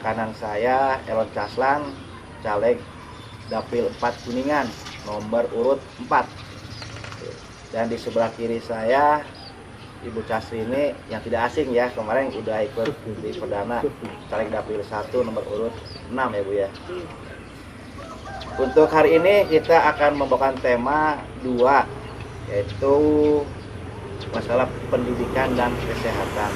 kanan saya Elon Caslan, caleg Dapil 4 Kuningan, nomor urut 4. Dan di sebelah kiri saya Ibu Casri ini yang tidak asing ya, kemarin udah ikut di perdana, caleg Dapil 1 nomor urut 6 ya Bu ya. Untuk hari ini kita akan membawakan tema 2, yaitu masalah pendidikan dan kesehatan.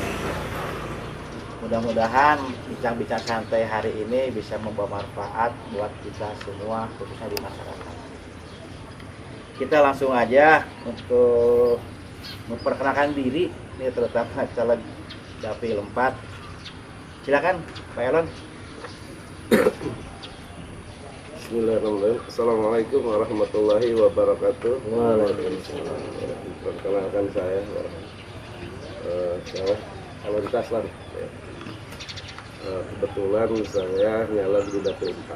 Mudah-mudahan bincang-bincang santai hari ini bisa membawa manfaat buat kita semua, khususnya di masyarakat. Kita langsung aja untuk memperkenalkan diri, ini terutama caleg Dapil 4. Silakan Pak Elon. Bismillahirrahmanirrahim. Assalamualaikum warahmatullahi wabarakatuh. Waalaikumsalam. Perkenalkan saya Elon Caslan. Kebetulan saya nyalon di Dapil 4,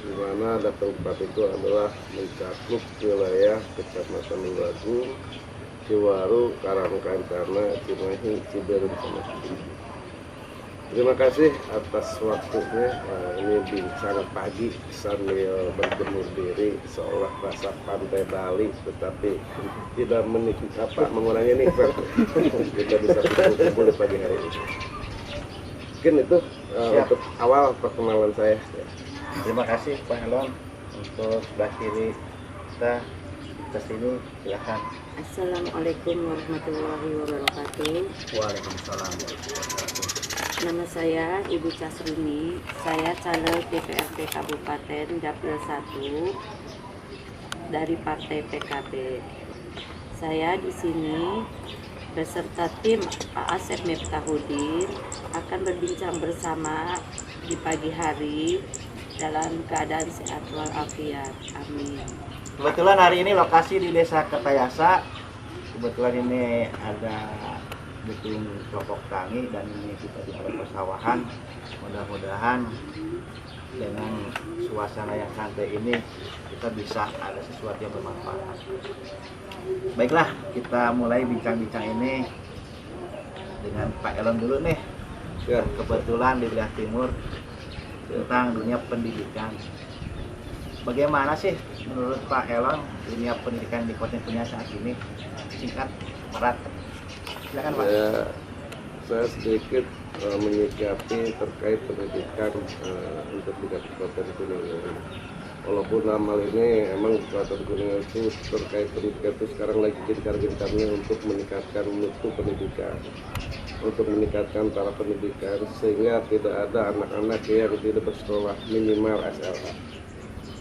di mana Dapil 4 itu adalah mencakup wilayah Kecamatan Luagung, Ciwaru, Karangkancana, Cimahi, Ciberem, sama Cibiru. Terima kasih atas waktunya. Ini bincang pagi sambil berjemur diri, seolah rasa pantai Bali, tetapi tidak mengurangi nikmat. Kita bisa berkumpul di pagi hari ini. Mungkin itu untuk awal perkenalan saya. Terima kasih Pak Elon. Untuk sebelah kiri kita ke sini, silakan. Assalamualaikum warahmatullahi wabarakatuh. Waalaikumsalam. Nama saya Ibu Casrini. Saya caleg DPRD Kabupaten Dapil 1 dari Partai PKB. Saya di sini beserta tim Pak Asep Miftahudin akan berbincang bersama di pagi hari dalam keadaan sehat walafiat. Amin. Kebetulan hari ini lokasi di Desa Ketayasa. Kebetulan ini ada bikin kelompok tani dan ini kita di alam persawahan. Mudah-mudahan dengan suasana yang santai ini kita bisa ada sesuatu yang bermanfaat. Baiklah, kita mulai bincang-bincang ini dengan Pak Elon dulu nih. Ya. Kebetulan di wilayah timur tentang dunia pendidikan. Bagaimana sih menurut Pak Elon dunia pendidikan di Kota punya saat ini? Singkat, padat. Silakan Pak. Saya sedikit menyikapi terkait pendidikan untuk di Kabupaten Kuningan. Walaupun amal ini emang Kabupaten Kuningan itu terkait pendidikan itu sekarang lagi gencar-gencarnya untuk meningkatkan mutu pendidikan, untuk meningkatkan para pendidikan sehingga tidak ada anak-anak yang tidak bersekolah minimal SLA.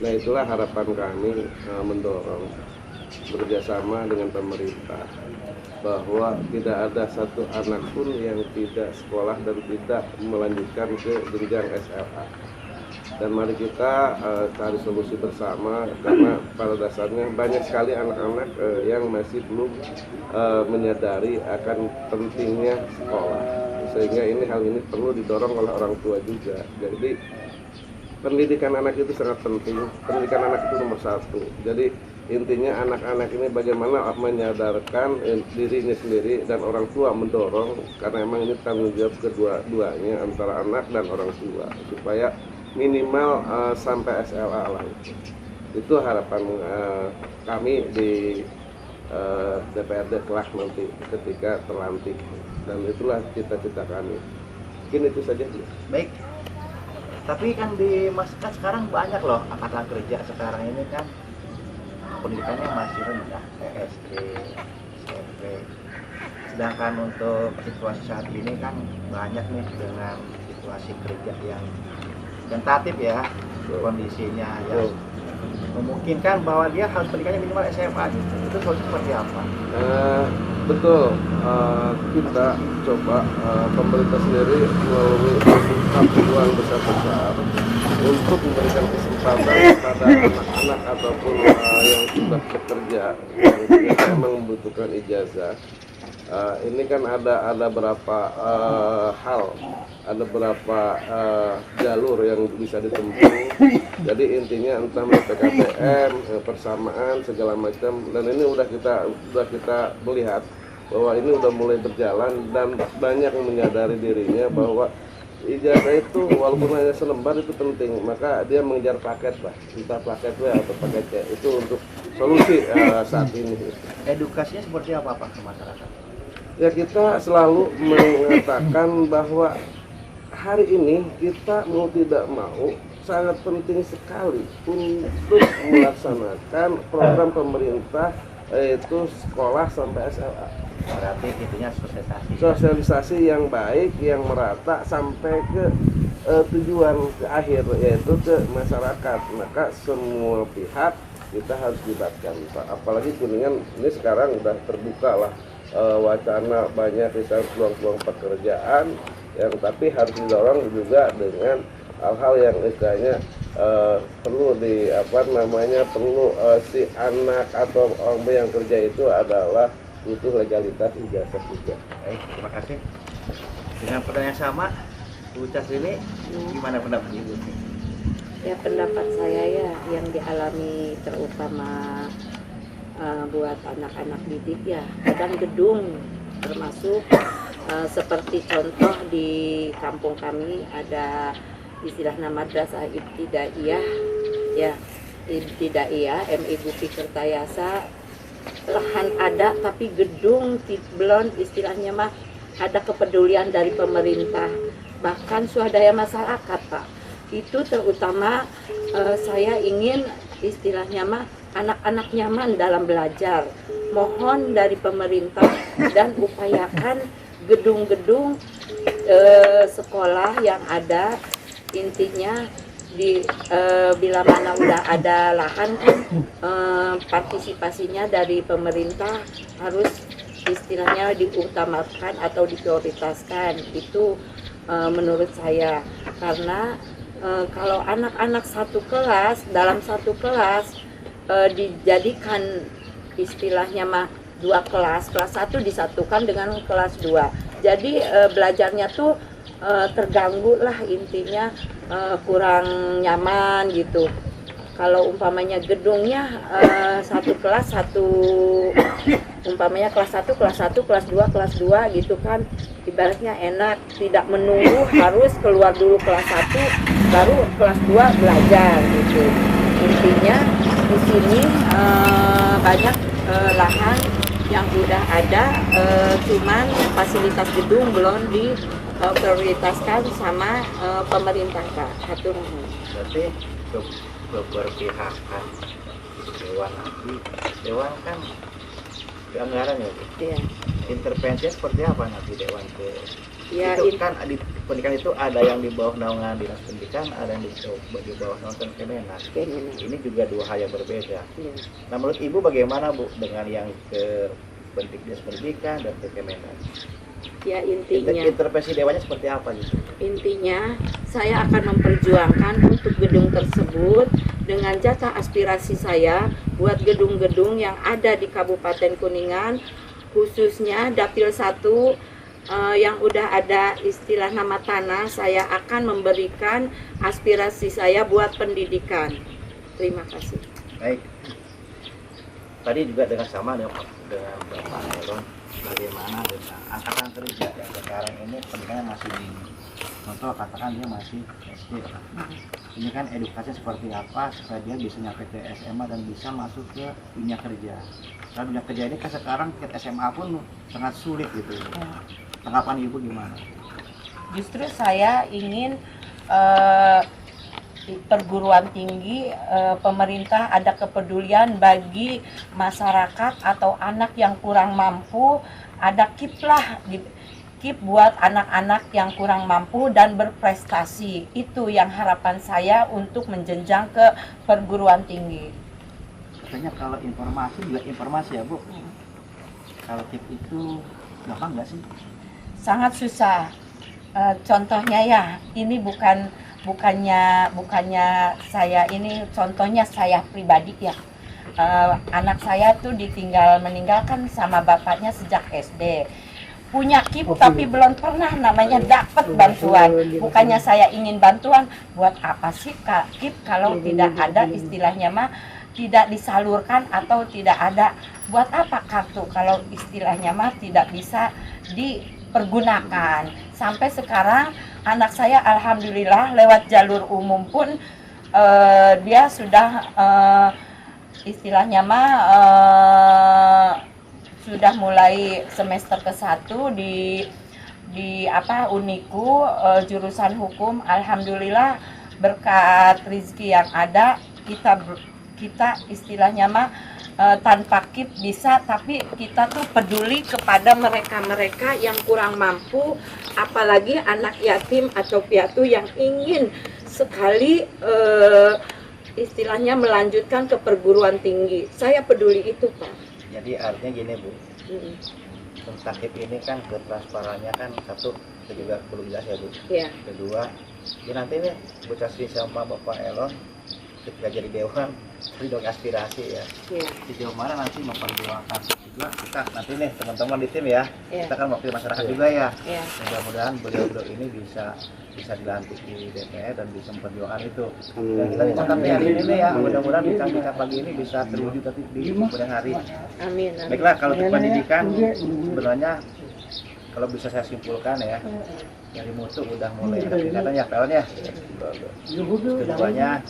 Nah itulah harapan kami mendorong bekerjasama dengan pemerintah bahwa tidak ada satu anak pun yang tidak sekolah dan tidak melanjutkan ke jenjang SLA. Dan mari kita cari solusi bersama, karena pada dasarnya banyak sekali anak-anak yang masih belum menyadari akan pentingnya sekolah, sehingga hal ini perlu didorong oleh orang tua juga. Jadi pendidikan anak itu sangat penting, pendidikan anak itu nomor 1. Jadi intinya anak-anak ini bagaimana menyadarkan dirinya sendiri dan orang tua mendorong, karena emang ini tanggung jawab kedua-duanya antara anak dan orang tua, supaya minimal sampai SLA lah. Itu harapan kami di DPRD kelak nanti ketika terlantik, dan itulah cita-cita kami. Mungkin itu saja. Baik. Tapi kan di masyarakat sekarang banyak loh angkatan kerja sekarang ini kan pendidikannya masih rendah, SD, SMP. Sedangkan untuk situasi saat ini kan banyak nih dengan situasi kerja yang tentatif ya, kondisinya yang memungkinkan bahwa dia harus pendidikannya minimal SMA. Itu solusi seperti apa? Betul, kita coba pemerintah sendiri melalui uang besar-besar untuk memberikan kesempatan kepada anak-anak ataupun yang sudah bekerja yang memang membutuhkan ijazah. Ini kan ada beberapa hal, ada beberapa jalur yang bisa ditempuh. Jadi intinya entah PKTM, persamaan segala macam, dan ini udah kita melihat bahwa ini udah mulai berjalan dan banyak yang menyadari dirinya bahwa ijazah itu walaupun hanya selembar itu penting, maka dia mengejar paket lah, entah paket W atau paket C, itu untuk solusi saat ini. Edukasinya seperti apa Pak ke masyarakat? Ya, kita selalu mengatakan bahwa hari ini kita mau tidak mau sangat penting sekali untuk melaksanakan program pemerintah, yaitu sekolah sampai SMA. Berarti intinya Sosialisasi yang baik, yang merata sampai ke tujuan ke akhir, yaitu ke masyarakat. Maka semua pihak kita harus libatkan, Pak. Apalagi Kuningan ini sekarang udah terbuka lah, wacana banyak misalnya peluang-peluang pekerjaan, yang tapi harus didorong juga dengan hal-hal yang istilahnya perlu perlu si anak atau orang yang kerja itu adalah butuh legalitas ijazah juga. Baik, terima kasih. Dengan pertanyaan yang sama, Bu Casrini, gimana pendapat Ibu? Ya, pendapat saya ya yang dialami terutama buat anak-anak didik ya, kadang gedung termasuk seperti contoh di kampung kami ada istilah madrasah ibtidaiyah ya, ibtidaiyah MI Gupi Kertayasa, lahan ada tapi gedung belum, istilahnya mah ada kepedulian dari pemerintah bahkan swadaya masyarakat Pak. Itu terutama saya ingin istilahnya mah anak-anak nyaman dalam belajar. Mohon dari pemerintah dan upayakan gedung-gedung sekolah yang ada, intinya bila mana udah ada lahan kan partisipasinya dari pemerintah harus istilahnya diutamakan atau diprioritaskan. Itu menurut saya, karena kalau anak-anak satu kelas, dalam satu kelas dijadikan istilahnya mah dua kelas, kelas 1 disatukan dengan kelas 2, jadi belajarnya tuh terganggu lah, intinya kurang nyaman gitu. Kalau umpamanya gedungnya satu kelas satu, umpamanya kelas 1 kelas 1 kelas 2 kelas 2 gitu kan, ibaratnya enak, tidak menunggu harus keluar dulu kelas 1 baru kelas 2 belajar gitu. Intinya di sini banyak lahan yang udah ada, cuman fasilitas gedung belum diprioritaskan sama pemerintah Pak. Hatur nuhun. Berarti keberpihakan Dewan nanti, Dewan kan anggaran ya Bu? Iya. Intervensinya seperti apa nanti Dewan ke Ya, itu kan di pendidikan itu ada yang di bawah naungan dinas pendidikan, ada yang di bawah naungan Kemenak. Ini juga dua hal yang berbeda. Iya. Nah, menurut Ibu bagaimana Bu dengan yang ke dinas pendidikan dan ke Kemenak? Ya, intinya Intervensi dewannya seperti apa gitu? Intinya saya akan memperjuangkan untuk gedung tersebut dengan jatah aspirasi saya buat gedung-gedung yang ada di Kabupaten Kuningan, khususnya Dapil 1 yang udah ada istilah nama tanah. Saya akan memberikan aspirasi saya buat pendidikan. Terima kasih. Baik. Tadi juga dengan sama dengan Bapak Heron, bagaimana dengan angkatan kerja yang sekarang ini pendidikannya masih dini. Contoh katakan dia masih SD. Ini kan edukasinya seperti apa supaya dia bisa nyampe ke SMA dan bisa masuk ke dunia kerja. Karena dunia kerja ini kan sekarang ke SMA pun sangat sulit gitu. Tanggapan Ibu gimana? Justru saya ingin perguruan tinggi pemerintah ada kepedulian bagi masyarakat atau anak yang kurang mampu, ada KIP lah, KIP buat anak-anak yang kurang mampu dan berprestasi. Itu yang harapan saya untuk menjenjang ke perguruan tinggi. Katanya kalau informasi juga informasi ya Bu. Kalau KIP itu gampang nggak sih? Sangat susah. Contohnya ya, ini bukannya saya, ini contohnya saya pribadi ya. Anak saya tuh meninggalkan sama bapaknya sejak SD. Punya KIP tapi belum pernah namanya dapat bantuan. Bukannya saya ingin bantuan, buat apa sih KIP kalau tidak ada istilahnya mah tidak disalurkan atau tidak ada. Buat apa kartu kalau istilahnya mah tidak bisa dipergunakan. sampai sekarang anak saya alhamdulillah lewat jalur umum pun dia sudah istilahnya mah sudah mulai semester ke-1 di Uniku jurusan hukum. Alhamdulillah berkat rezeki yang ada kita istilahnya mah tanpa KIP bisa, tapi kita tuh peduli kepada mereka-mereka yang kurang mampu, apalagi anak yatim atau piatu yang ingin sekali istilahnya melanjutkan ke perguruan tinggi. Saya peduli itu, Pak. Jadi artinya gini Bu, tentang KIP ini kan ketransparannya kan satu, itu juga perlu jelas ya Bu. Iya. Kedua, ya nanti nih Bu Casri sama Bapak Elon ketika jadi dewan, itu dong aspirasi ya. Iya. Sejauh mana nanti memperjuangkan juga kita nanti nih teman-teman di tim ya. Iya. Kita kan wakil masyarakat juga ya. Iya. Mudah-mudahan beliau-beliau ini bisa dilantik di DPR dan bisa memperjuangkan itu. Dan kita dicatat nih hari ini ya, mudah-mudahan kita pagi ini bisa terwujud nanti di kemudian hari. Amin. Baiklah, kalau untuk pendidikan sebenarnya kalau bisa saya simpulkan ya, dari mutu udah mulai ada peningkatan ya, Pak ya. Keduanya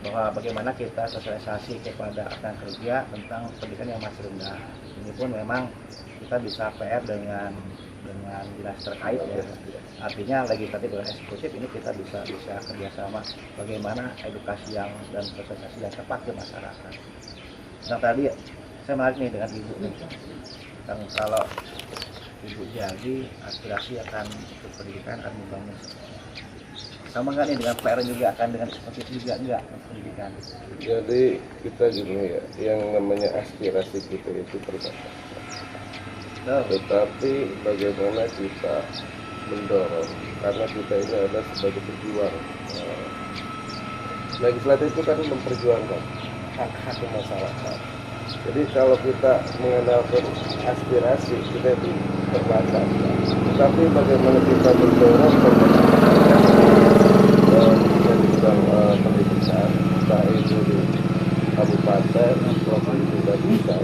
bahwa bagaimana kita sosialisasi kepada rekan kerja tentang pendidikan yang masih rendah. Ini pun memang kita bisa PR dengan dinas terkait ya. Artinya legislatif dan eksekutif ini kita bisa kerjasama bagaimana edukasi yang dan sosialisasi yang tepat ke masyarakat. Nah tadi saya menarik nih dengan Ibu nih, kalau Ibu jadi aspirasi akan pendidikan akan membangun. Sama nggak nih dengan PR juga akan dengan eksekutif juga enggak pendidikan? Jadi kita gini ya, yang namanya aspirasi kita itu terbatas. Tetapi bagaimana kita mendorong, karena kita ini ada sebagai pejuang. Legislatif itu kan memperjuangkan hak-hak masyarakat. Jadi kalau kita mengandalkan aspirasi, kita itu terbatas. Tetapi bagaimana kita mendorong di bidang pendidikan, entah itu di kabupaten, provinsi dan pusat,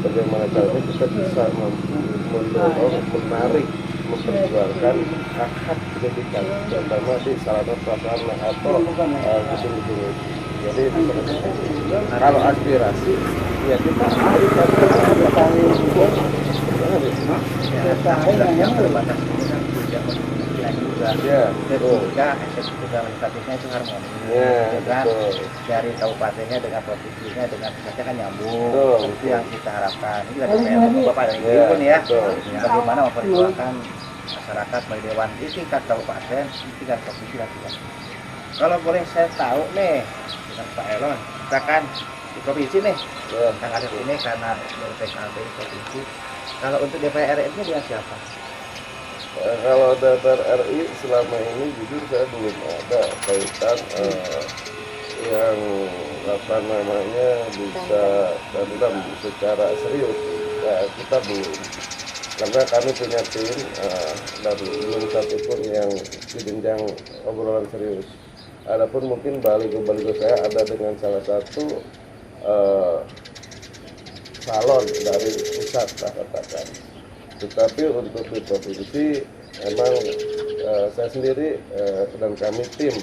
bagaimana caranya kita bisa mendorong, menarik, memperjuangkan hak-hak pendidikan, terutama di sarana prasarana atau gedung-gedung itu. Jadi kalau aspirasi, ya kita harus yang terbatas ini kan juga pendidikan juga. Ya, Ketika eksekutif dan legislatifnya itu harmoni, kan dari kabupatennya dengan provinsinya dengan pusatnya kan nyambung. Itu yang kita harapkan. Ini dari Bapak dari Ibu pun ya. Bagaimana memperjuangkan masyarakat melalui dewan di tingkat kabupaten, di tingkat provinsi dan tingkat. Kalau boleh saya tahu nih dengan Pak Elon, kita kan di provinsi nih, tentang kasus ini karena dari PKB provinsi. Kalau untuk DPR RI dengan siapa? Kalau DPR RI selama ini jujur saya belum ada kaitan yang apa namanya bisa dalam secara serius. Ya, kita belum, karena kami punya tim dan belum satu pun yang di jenjang obrolan serius. Adapun mungkin baligo saya ada dengan salah satu salon dari pusat katakan. Tetapi untuk di provinsi memang saya sendiri dan kami tim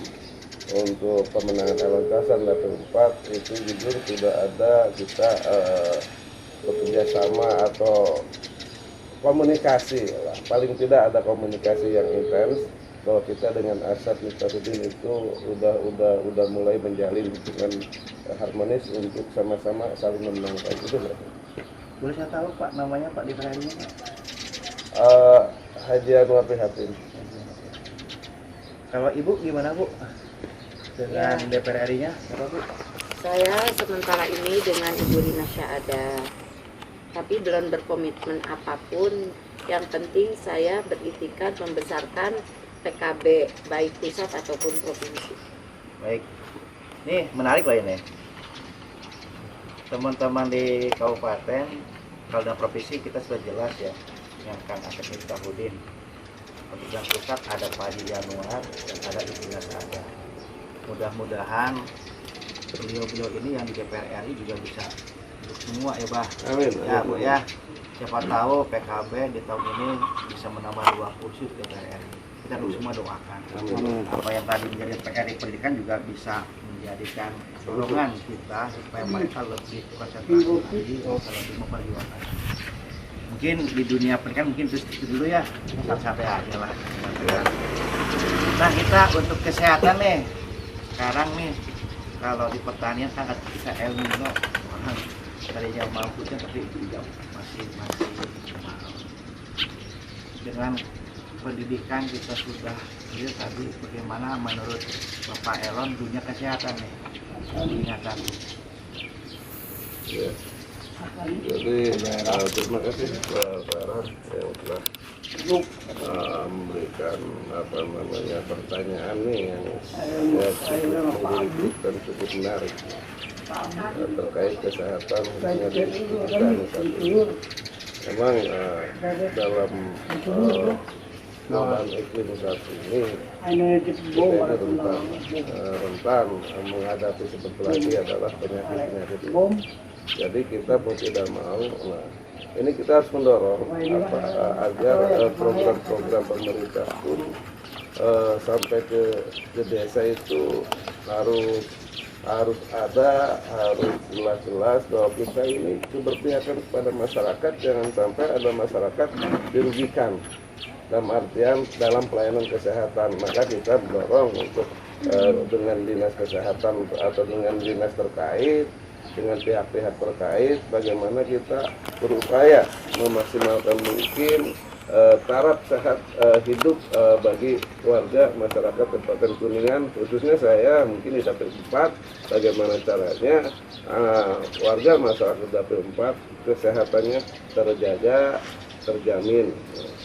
untuk pemenangan Elon Kasan Dapil 4 itu jujur sudah ada kita bekerja sama atau komunikasi lah. Paling tidak ada komunikasi yang intens. Kalau kita dengan Asad Miftahudin itu udah mulai menjalin hubungan harmonis untuk sama-sama saling memenangkan itu. Boleh saya tahu Pak namanya Pak di Perharinya? Haji Anwar Prihatin. Kalau Ibu gimana Bu? Dengan DPR RI-nya siapa Bu? Saya sementara ini dengan Ibu Rina Syahada, tapi belum berkomitmen apapun. Yang penting saya beritikad membesarkan PKB baik pusat ataupun provinsi. Baik, ini menarik lah ini. Teman-teman di kabupaten, kalau dalam provinsi kita sudah jelas ya, yang Kang Asep Miftahudin. Kemudian pusat ada Pak Haji Januar dan ada Ibu Nasada. Mudah-mudahan beliau-beliau ini yang di DPR RI juga bisa semua ya Bah. Amin. Ya Bu ya. siapa tahu PKB di tahun ini bisa menambah 2 kursi DPR. Kita semua doakan. Amin. Apa yang tadi menjadi PR di pendidikan juga bisa menjadikan dorongan kita supaya mereka lebih konsentrasi lagi, bisa lebih memperjuangkan. Mungkin di dunia pendidikan mungkin itu dulu ya, santai aja lah. Nah kita untuk kesehatan nih, sekarang nih kalau di pertanian sangat bisa El Nino, orang tadinya mau hujan tapi juga masih mahal. Dengan pendidikan kita sudah lihat tadi bagaimana menurut Bapak Elon dunia kesehatan nih, ingatan. Ya. Jadi terima kasih Pak Erhan yang telah memberikan pertanyaan nih yang cukup menggelitik dan cukup menarik terkait kesehatan khususnya di pendidikan saat ini. Memang dalam perubahan iklim saat ini kita rentan menghadapi seperti lagi adalah penyakit-penyakit ini. Jadi kita mau tidak mau, nah ini kita harus mendorong agar program-program pemerintah pun sampai ke desa itu harus ada, harus jelas-jelas bahwa kita ini keberpihakan kepada masyarakat, jangan sampai ada masyarakat dirugikan dalam artian dalam pelayanan kesehatan. Maka kita mendorong untuk dengan dinas kesehatan atau dengan dinas terkait, dengan pihak-pihak terkait, bagaimana kita berupaya memaksimalkan mungkin taraf sehat hidup bagi warga masyarakat Kabupaten Kuningan, khususnya saya mungkin di Dapil 4, bagaimana caranya warga masyarakat Dapil 4 kesehatannya terjaga, terjamin,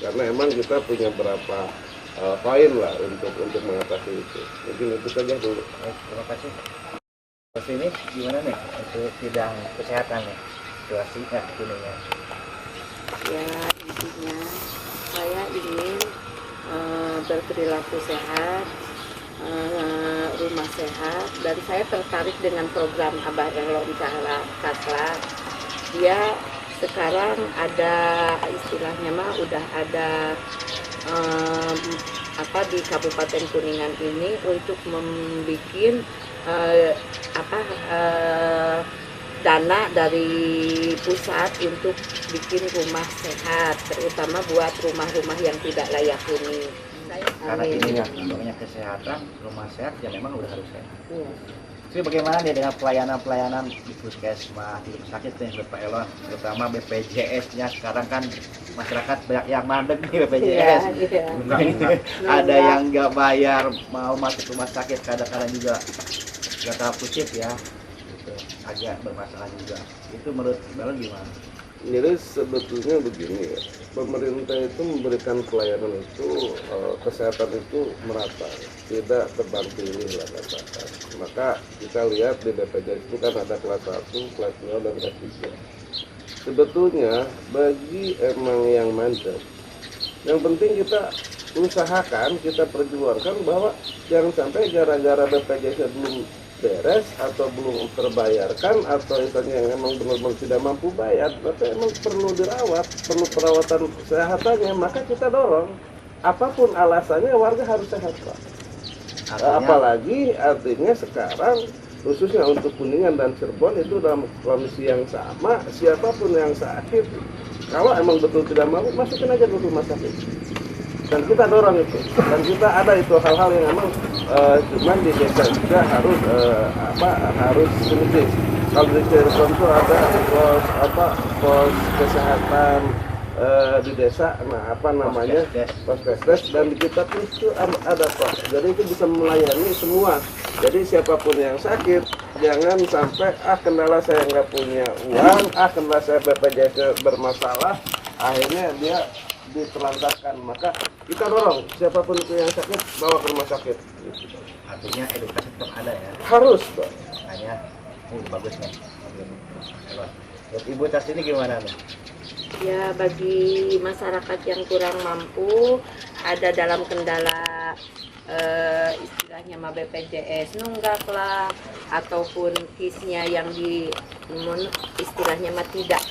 karena emang kita punya berapa poin lah untuk mengatasi itu. Mungkin itu saja dulu. Terima kasih. Terus ini gimana nih untuk bidang kesehatan nih, situasinya di Kuningan? Ya intinya saya ingin berperilaku sehat, rumah sehat, dan saya tertarik dengan program Abah Elon Kasla. Dia sekarang ada istilahnya mah udah ada di Kabupaten Kuningan ini untuk membuat dana dari pusat untuk bikin rumah sehat, terutama buat rumah-rumah yang tidak layak huni. Karena ini ya namanya kesehatan, rumah sehat ya memang udah harus sehat. Iya. Tapi bagaimana nih dengan pelayanan-pelayanan di puskesmas, di rumah sakit nih Bapak Elon, terutama BPJS-nya sekarang kan masyarakat banyak yang mandek nih BPJS. Iya. Ada yang nggak bayar mau masuk rumah sakit, kadang-kadang juga nggak tahu kutip ya, gitu. Agak bermasalah juga. Itu menurut Elon gimana? Jadi sebetulnya begini ya, pemerintah itu memberikan pelayanan itu, kesehatan itu merata, tidak tebang pilih lah katakan. Maka kita lihat di BPJS itu kan ada kelas 1, kelas 2, dan kelas 3. Sebetulnya bagi emang yang mandek, yang penting kita usahakan, kita perjuangkan bahwa jangan sampai gara-gara BPJS belum beres atau belum terbayarkan atau misalnya yang emang benar-benar tidak mampu bayar, tapi emang perlu dirawat, perlu perawatan kesehatannya, maka kita dorong apapun alasannya warga harus sehat, Pak. Apalagi artinya sekarang khususnya untuk Kuningan dan Cirebon itu dalam kondisi yang sama, siapapun yang sakit kalau emang betul tidak mampu masukin aja ke rumah sakit. Dan kita dorong itu, dan kita ada itu hal-hal yang memang cuman di desa juga harus solutif. Kalau di Cirebon itu ada pos kesehatan di desa, pos kesdes, dan di kita pun itu ada Pak. Jadi itu bisa melayani semua. Jadi siapapun yang sakit, jangan sampai kendala saya nggak punya uang, kendala saya BPJS bermasalah, akhirnya dia ditelantarkan. Maka kita dorong siapapun itu yang sakit bawa ke rumah sakit. Artinya edukasi tetap ada ya. Harus, Pak. Hanya bagus nih. Buat Ibu Tas ini gimana nih? Ya bagi masyarakat yang kurang mampu, ada dalam kendala istilahnya mah BPJS nunggak lah, ataupun kisnya yang istilahnya mah tidak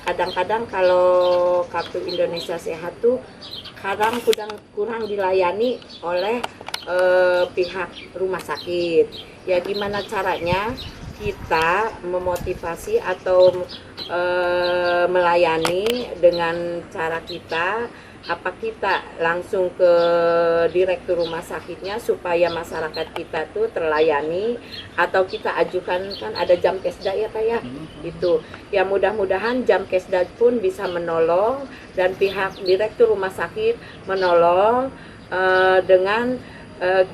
kadang-kadang kalau Kartu Indonesia Sehat tuh kadang kurang dilayani oleh pihak rumah sakit. Ya gimana caranya kita memotivasi atau melayani dengan cara kita, apa kita langsung ke direktur rumah sakitnya supaya masyarakat kita tuh terlayani, atau kita ajukan, kan ada jam kesda ya Pak ya, itu ya mudah-mudahan jam kesda pun bisa menolong dan pihak direktur rumah sakit menolong dengan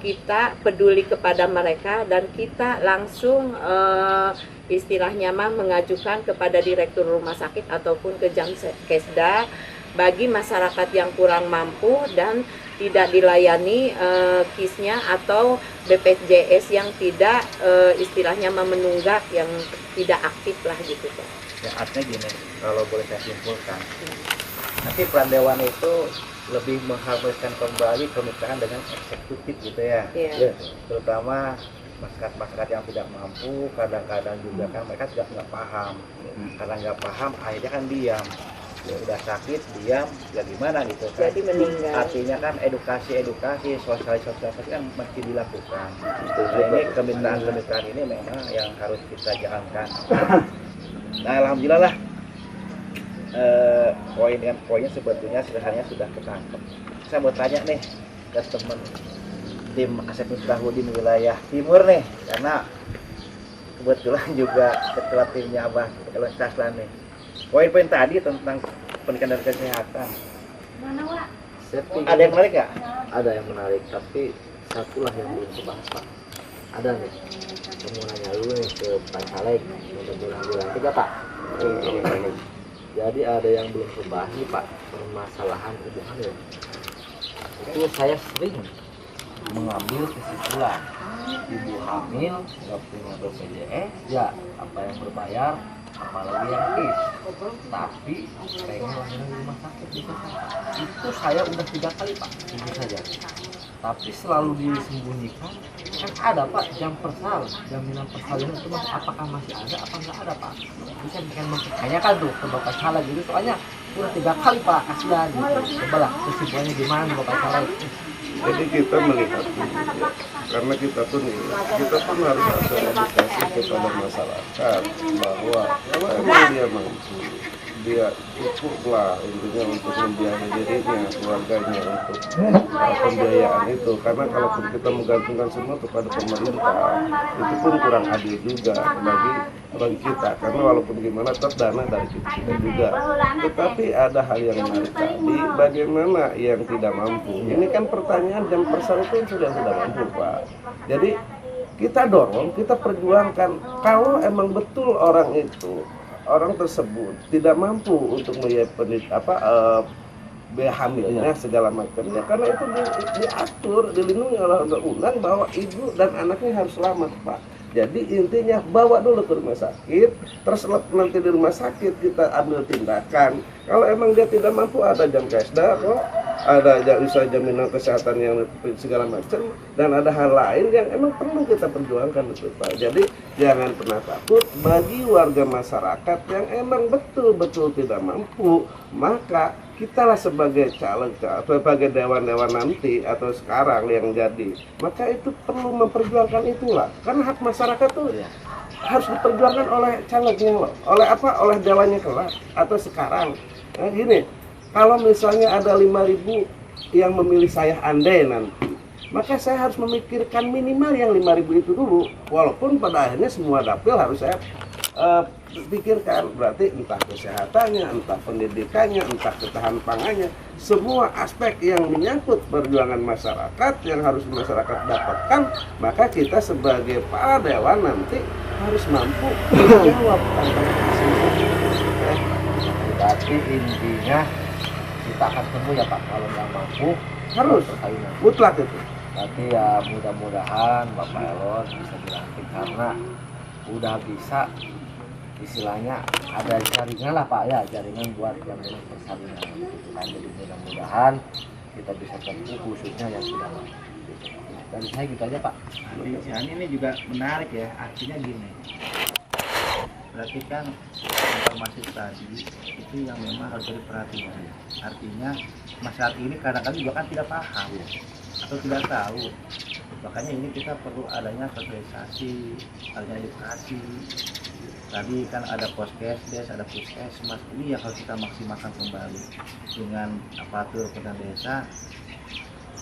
kita peduli kepada mereka dan kita langsung istilahnya mah mengajukan kepada direktur rumah sakit ataupun ke jam kesda bagi masyarakat yang kurang mampu dan tidak dilayani KIS-nya atau BPJS yang tidak istilahnya menunggak, yang tidak aktif lah gitu Pak. Ya artinya gini, kalau boleh saya simpulkan, nanti peran dewan itu lebih mengharmoniskan kembali pemikiran dengan eksekutif gitu ya. Iya. Terutama masyarakat yang tidak mampu, kadang-kadang juga kan mereka juga nggak paham. Karena nggak paham akhirnya kan diam. Ya udah sakit diam, ya gimana gitu kan. Jadi meninggal. Artinya kan edukasi, sosialisasi kan mesti dilakukan. Nah, ini kemitraan ini memang yang harus kita jalankan. Nah alhamdulillah lah, poinnya sebetulnya sederhananya sudah ketangkep. Saya mau tanya nih ke teman tim Asep Miftahudin wilayah timur nih, karena kebetulan juga ketua timnya Abah Elon Saslan nih. Poin-poin tadi tentang pendidikan dan kesehatan, ada yang menarik nggak? Ada yang menarik, tapi satulah yang belum dibahas Pak. Ada nih, saya mau nanya dulu nih ke Pak Caleg untuk bulan-bulan 3 Pak. Jadi ada yang belum dibahas nih Pak, permasalahan ibu hamil. Itu saya sering mengambil kesimpulan ibu hamil nggak punya BPJS, ya apa yang berbayar, apalagi yang KIS, tapi pengen lahiran di rumah sakit gitu Pak. Itu saya udah 3 kali Pak, itu saja. Tapi selalu disembunyikan. Kan ada Pak jam persal, jaminan persalinan itu apakah masih ada apa nggak ada Pak? Bisa bikin mempertanyakan tuh ke Bapak Caleg gitu, soalnya udah 3 kali Pak, kasihan gitu. Coba lah kesimpulannya gimana Bapak Caleg? Jadi kita melihat dulu ya, karena kita pun harus ada edukasi kepada masyarakat bahwa kalau emang dia mampu, dia cukuplah intinya untuk membiayai dirinya, keluarganya untuk pembiayaan itu. Karena kalau kita menggantungkan semua kepada pemerintah, itu pun kurang adil juga bagi kita. Karena walaupun gimana tetap dana dari kita juga. Tetapi ada hal yang menarik tadi, bagaimana yang tidak mampu. Ini kan pertanyaan jam persal itu sudah mampu Pak. Jadi kita dorong, kita perjuangkan kalau emang betul orang tersebut tidak mampu untuk melihat biaya hamilnya segala macamnya, karena itu diatur, dilindungi oleh undang-undang bahwa ibu dan anaknya harus selamat Pak. Jadi intinya bawa dulu ke rumah sakit, terus nanti di rumah sakit kita ambil tindakan. Kalau emang dia tidak mampu, ada jam kesda kok, ada usaha jaminan kesehatan yang segala macam, dan ada hal lain yang emang perlu kita perjuangkan itu Pak. Jadi jangan pernah takut. Bagi warga masyarakat yang emang betul-betul tidak mampu, maka kitalah sebagai caleg atau sebagai dewan-dewan nanti atau sekarang yang jadi, maka itu perlu memperjuangkan itulah, karena hak masyarakat tuh harus diperjuangkan oleh calegnya loh, oleh dewannya kelak atau sekarang. Nah gini, kalau misalnya ada 5.000 yang memilih saya andai nanti, maka saya harus memikirkan minimal yang 5.000 itu dulu, walaupun pada akhirnya semua dapil harus saya pikirkan. Berarti entah kesehatannya, entah pendidikannya, entah ketahanan pangannya, semua aspek yang menyangkut perjuangan masyarakat yang harus masyarakat dapatkan, maka kita sebagai para dewan nanti harus mampu menjawab tantangan tersebut. Berarti intinya kita akan temu ya Pak, kalau nggak mampu Harus perkawinan. mutlak itu. Tapi ya mudah-mudahan Bapak Elon bisa dilantik, karena udah bisa istilahnya ada jaringan lah Pak ya, jaringan buat jaminan persalinan gitu kan. Jadi mudah-mudahan kita bisa tempuh khususnya yang sudah mampu. Dari saya gitu aja Pak. Ini juga menarik ya, artinya gini, berarti kan informasi tadi itu yang memang harus diperhatikan. Artinya masyarakat ini kadang-kadang juga kan tidak paham atau tidak tahu. Makanya ini kita perlu adanya sosialisasi, adanya edukasi. Tadi kan ada poskesdes, ada puskesmas, ini yang harus kita maksimalkan kembali dengan aparatur pemerintah desa.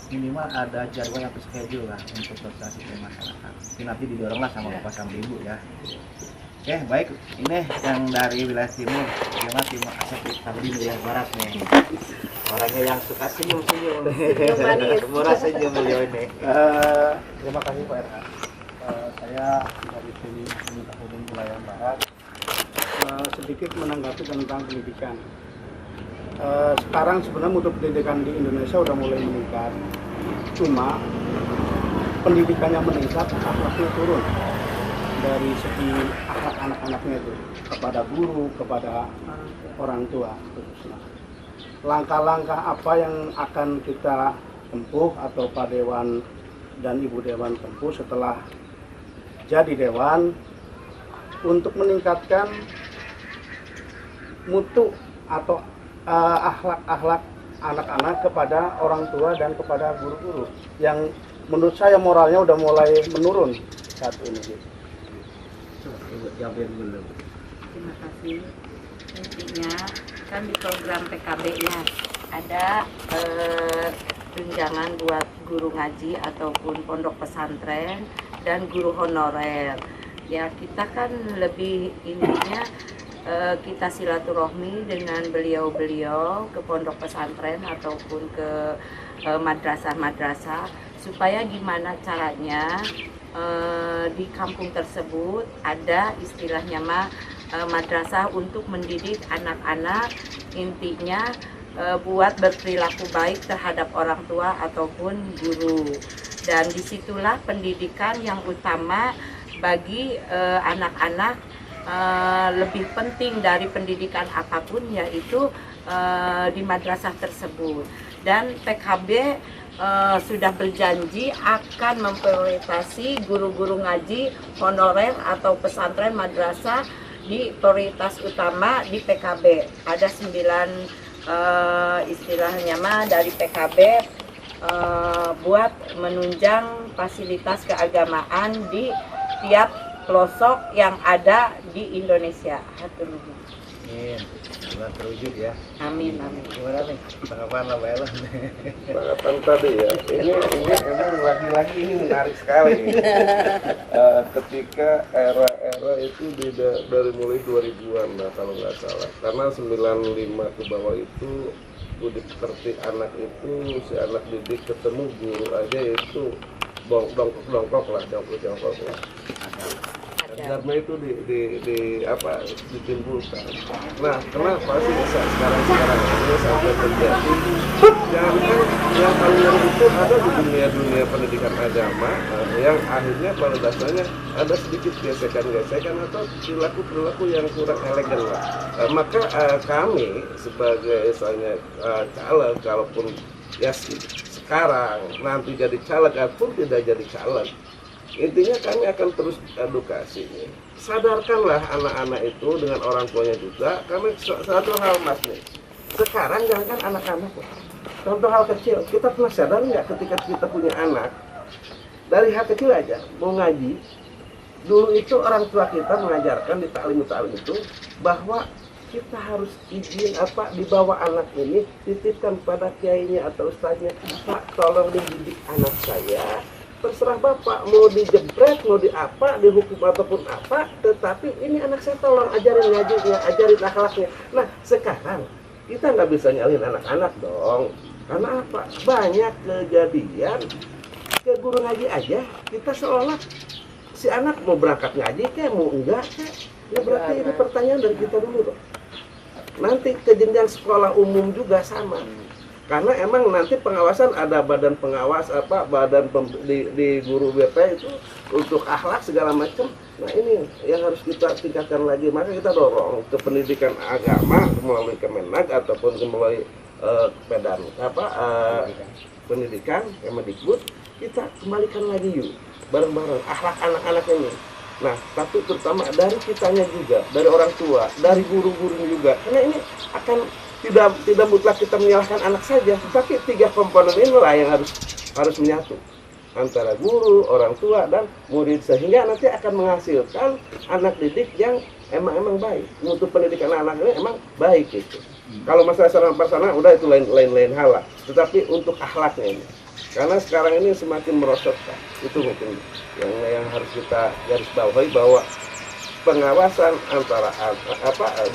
Minimal ada jadwal yang terschedule lah untuk sosialisasi ke masyarakat. Ini nanti didoronglah sama bapak sama ibu ya. Oke, baik. Ini yang dari wilayah timur, gimana timur asap di wilayah barat nih. Orangnya yang suka senyum-senyum. Murah senyum beliau ini. Terima kasih Pak RH. Saya dari sini Minta Hubung wilayah barat sedikit menanggapi tentang pendidikan. Sekarang sebenarnya mutu pendidikan di Indonesia udah mulai meningkat. Cuma pendidikannya meningkat, akhlaknya turun. Dari segi akhlak anak-anaknya itu kepada guru, kepada orang tua khususnya. Langkah-langkah apa yang akan kita tempuh atau Pak Dewan dan Ibu Dewan tempuh setelah jadi Dewan untuk meningkatkan mutu atau akhlak-akhlak anak-anak kepada orang tua dan kepada guru-guru yang menurut saya moralnya udah mulai menurun saat ini. Terima kasih. Intinya kan di program PKB ya ada tunjangan buat guru ngaji ataupun pondok pesantren dan guru honorer. Ya kita kan lebih intinya kita silaturahmi dengan beliau-beliau ke pondok pesantren ataupun ke madrasah-madrasah supaya gimana caranya di kampung tersebut ada istilahnya madrasah untuk mendidik anak-anak, intinya buat berperilaku baik terhadap orang tua ataupun guru. Dan disitulah pendidikan yang utama bagi anak-anak. Lebih penting dari pendidikan apapun yaitu di madrasah tersebut. Dan PKB sudah berjanji akan memprioritasi guru-guru ngaji honorer atau pesantren madrasah di prioritas utama di PKB. Ada 9 istilahnya dari PKB buat menunjang fasilitas keagamaan di tiap pelosok yang ada di Indonesia. Amin. Semoga terwujud ya. Amin, amin. Gimana nih tanggapan lah Mbak Ella? Tanggapan tadi ya, ini emang lagi-lagi ini menarik sekali. Ketika era itu dari mulai 2000-an lah kalau nggak salah. Karena 95 ke bawah itu budi pekerti anak itu, si anak didik ketemu guru aja itu dongkok lah. Karena itu ditimbulkan. Nah, kenapa sih sekarang ini sampai terjadi? Jangan yang paling ngeri itu ada di dunia pendidikan agama yang akhirnya pada dasarnya ada sedikit gesekan atau perilaku yang kurang elegan lah. Maka kami sebagai misalnya caleg, kalaupun ya sekarang nanti jadi caleg ataupun tidak jadi caleg, intinya kami akan terus edukasi. Sadarkanlah anak-anak itu dengan orang tuanya juga. Kami satu hal mas nih. Sekarang jangan anak-anak. Contoh hal kecil. Kita pernah sadar nggak ketika kita punya anak dari hal kecil aja mau ngaji. Dulu itu orang tua kita mengajarkan di taklim itu bahwa kita harus izin dibawa anak ini titipkan pada kiainya atau ustaznya. Pak, tolong dididik anak saya. Terserah bapak mau dijebret, mau dihukum ataupun apa, tetapi ini anak saya tolong ajarin ngajinya, ajarin akhlaknya. Nah sekarang kita nggak bisa nyalin anak-anak dong, karena apa? Banyak kejadian ke guru ngaji aja kita seolah si anak mau berangkat ngaji kayak mau enggak kayak. Ya berarti ini pertanyaan dari kita dulu dong. Nanti ke jenjang sekolah umum juga sama. Karena emang nanti pengawasan ada badan pengawas di guru BP itu untuk akhlak segala macam. Nah ini yang harus kita tingkatkan lagi. Maka kita dorong ke pendidikan agama melalui Kemenag ataupun melalui pendidikan Kemendikbud. Kita kembalikan lagi yuk bareng-bareng akhlak anak-anak ini. Nah, tapi terutama dari kitanya juga, dari orang tua, dari guru-guru juga. Karena ini akan tidak mutlak kita menyalahkan anak saja, tapi 3 komponen inilah yang harus menyatu antara guru, orang tua, dan murid, sehingga nanti akan menghasilkan anak didik yang emang baik. Untuk pendidikan anak ini emang baik itu. Kalau masalah sarana prasarana udah itu lain hal lah. Tetapi untuk akhlaknya ini, karena sekarang ini semakin merosot, Pak. Itu mungkin yang harus kita garis bawahi, bahwa pengawasan antara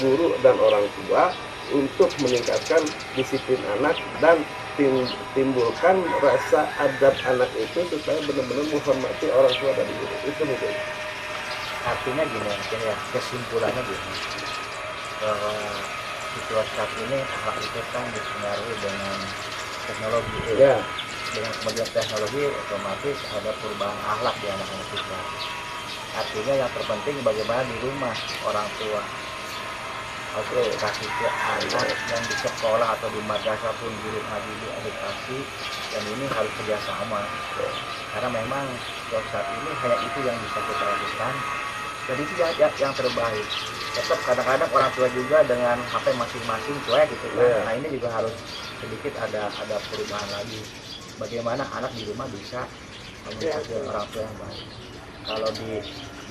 guru dan orang tua untuk meningkatkan disiplin anak dan timbulkan rasa adab anak itu supaya benar-benar menghormati orang tua dan guru. Itu mungkin. Artinya gini mungkin ya, kesimpulannya gini, bahwa situasi saat ini akhlak itu kan dipengaruhi dengan teknologi. Ya. Dengan kemajuan teknologi otomatis ada perubahan akhlak di anak-anak kita. Artinya yang terpenting bagaimana di rumah orang tua harus edukasi ke anak, yang di sekolah atau di madrasah pun guru ngaji edukasi, dan ini harus kerjasama. Karena memang saat ini hanya itu yang bisa kita lakukan, dan itu yang terbaik. Tetap kadang-kadang orang tua juga dengan HP masing-masing cuek gitu kan. Nah ini juga harus sedikit ada perubahan lagi. Bagaimana anak di rumah bisa mengikuti orang tua yang baik. Kalau di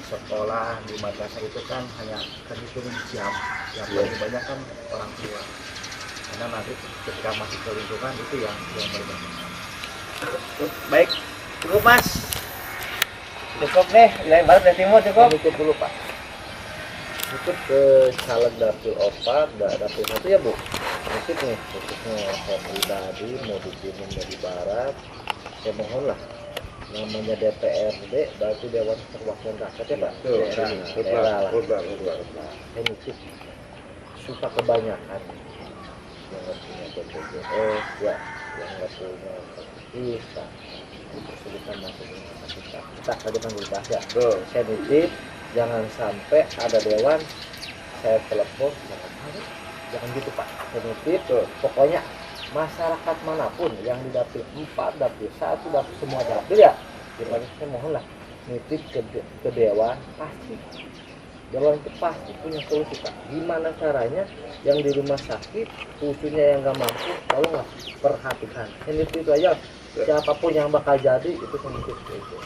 sekolah, di madrasah itu kan hanya terhitung jam. Yang paling banyak kan orang tua. Karena nanti ketika masuk ke lingkungan itu yang berbeda. Baik, cukup Mas. Cukup nih, wilayah barat dan timur cukup. Tutup dulu Pak. Tutup ke caleg dapil 4, dapil 1 ya Bu. Tutup nih, tutupnya saya pribadi mau dikirim dari barat. Saya mohonlah, namanya DPRD berarti Dewan Perwakilan Rakyat ya Pak. Daerah lah. Saya nitip suka kebanyakan yang nggak punya BPJS ya, yang nggak punya bisa kesulitan masuk rumah sakit. Kita saja kan berubah ya. Saya nitip jangan sampai ada dewan saya telepon jangan gitu Pak. Saya nitip pokoknya masyarakat manapun yang di dapil 4, dapil 1, dapil semua dapil ya, saya mohonlah nitip ke dewan, pasti dewan itu pasti punya solusi Pak. Gimana caranya yang di rumah sakit khususnya yang nggak mampu, tolonglah perhatikan. Ini itu aja, siapapun yang bakal jadi itu sensitif itu.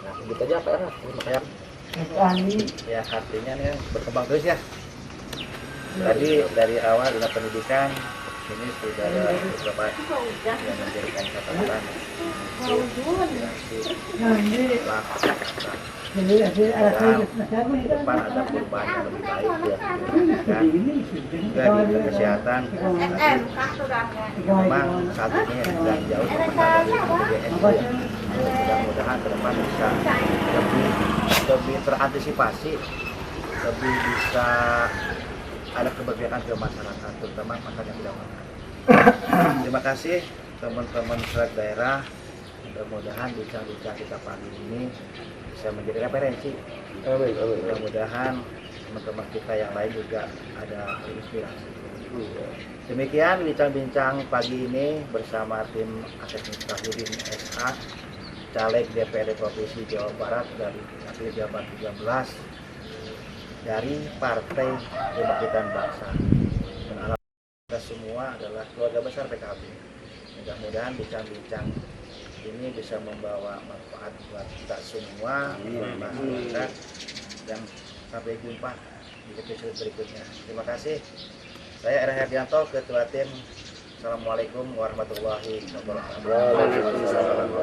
Nah gitu aja Pak ya. Terima kasih. Ya artinya nih berkembang terus ya. Tadi dari awal dalam pendidikan ini sudah ada beberapa yang menjadikan catatan. Depan ada perubahan yang lebih baik ya. Juga di kesehatan. Memang saat ini sedang jauh dari BPJS. Mudah-mudahan ke depan bisa lebih terantisipasi, lebih bisa ada keberpihakan ke masyarakat, terutama masyarakat yang tidak mampu. Terima kasih teman-teman selek daerah. Mudah-mudahan bincang-bincang kita pagi ini bisa menjadi referensi. Mudah-mudahan teman-teman kita yang lain juga ada inspirasi. Demikian bincang-bincang pagi ini bersama tim Asesmen Syafruddin SH, caleg DPRD Provinsi Jawa Barat dari dapil Jabar 13 dari Partai Kebangkitan Bangsa. Dan kita semua adalah keluarga besar PKB. Mudah-mudahan bincang-bincang ini bisa membawa manfaat buat kita semua, masyarakat, dan sampai jumpa di episode berikutnya. Terima kasih. Saya R. Herdianto, Ketua Tim. Assalamualaikum warahmatullahi wabarakatuh.